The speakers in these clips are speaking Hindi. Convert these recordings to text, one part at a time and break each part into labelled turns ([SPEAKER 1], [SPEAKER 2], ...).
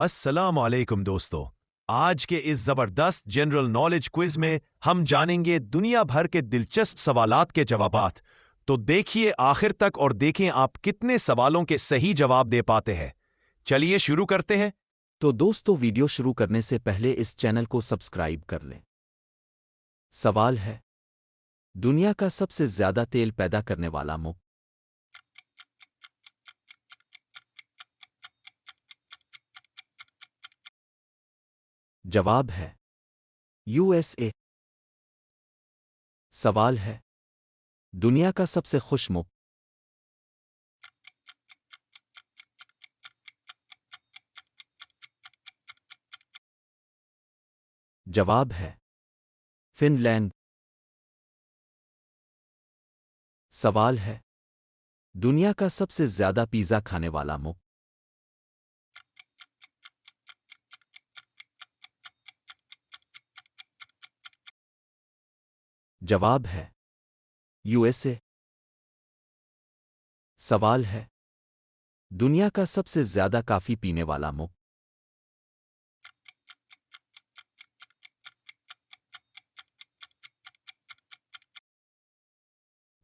[SPEAKER 1] अस्सलाम वालेकुम दोस्तों। आज के इस जबरदस्त जनरल नॉलेज क्विज में हम जानेंगे दुनिया भर के दिलचस्प सवालात के जवाबात। तो देखिए आखिर तक और देखें आप कितने सवालों के सही जवाब दे पाते हैं। चलिए शुरू करते हैं।
[SPEAKER 2] तो दोस्तों, वीडियो शुरू करने से पहले इस चैनल को सब्सक्राइब कर लें। सवाल है, दुनिया का सबसे ज्यादा तेल पैदा करने वाला मुल्क। जवाब है यूएसए। सवाल है, दुनिया का सबसे खुश मुल्क। जवाब है फिनलैंड। सवाल है, दुनिया का सबसे ज्यादा पिज़्ज़ा खाने वाला मुल्क। जवाब है यूएसए। सवाल है, दुनिया का सबसे ज्यादा कॉफी पीने वाला मुल्क।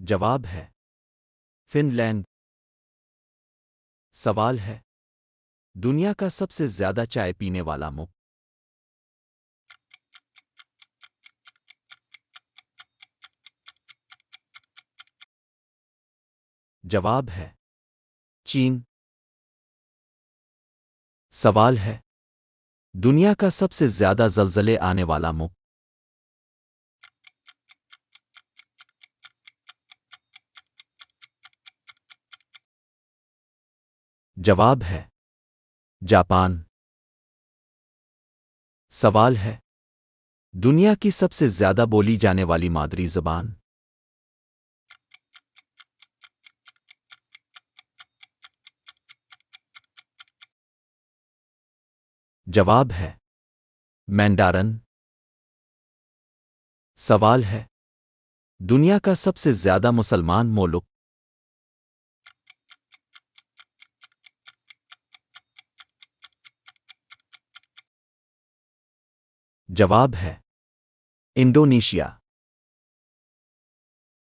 [SPEAKER 2] जवाब है फिनलैंड। सवाल है, दुनिया का सबसे ज्यादा चाय पीने वाला मुल्क। जवाब है चीन। सवाल है, दुनिया का सबसे ज्यादा ज़लज़ले आने वाला मुल्क। जवाब है जापान। सवाल है, दुनिया की सबसे ज्यादा बोली जाने वाली मादरी ज़बान। जवाब है मैंडारन। सवाल है, दुनिया का सबसे ज्यादा मुसलमान मुल्क। जवाब है इंडोनेशिया।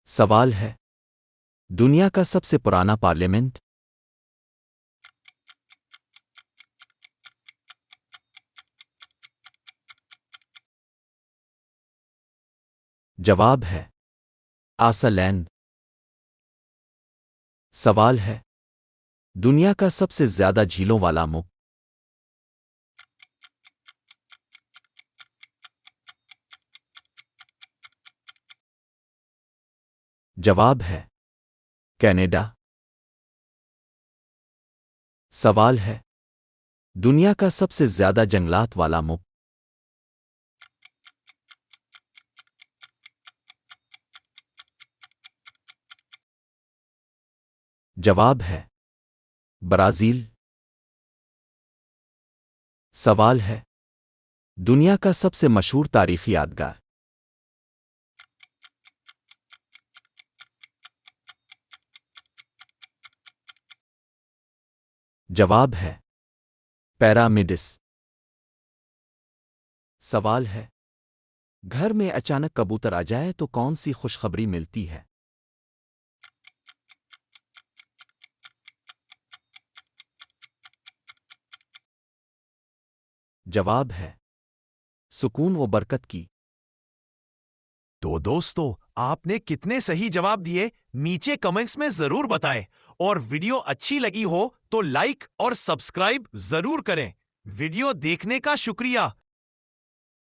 [SPEAKER 2] सवाल है, दुनिया का सबसे पुराना पार्लियामेंट। जवाब है आइसलैंड। सवाल है, दुनिया का सबसे ज्यादा झीलों वाला मुल्क। जवाब है कनाडा। सवाल है, दुनिया का सबसे ज्यादा जंगलात वाला मुल्क। जवाब है ब्राजील। सवाल है, दुनिया का सबसे मशहूर तारीखी यादगार। जवाब है पैरामिड्स। सवाल है, घर में अचानक कबूतर आ जाए तो कौन सी खुशखबरी मिलती है। जवाब है सुकून व बरकत की।
[SPEAKER 1] तो दोस्तों, आपने कितने सही जवाब दिए नीचे कमेंट्स में जरूर बताएं। और वीडियो अच्छी लगी हो तो लाइक और सब्सक्राइब जरूर करें। वीडियो देखने का शुक्रिया।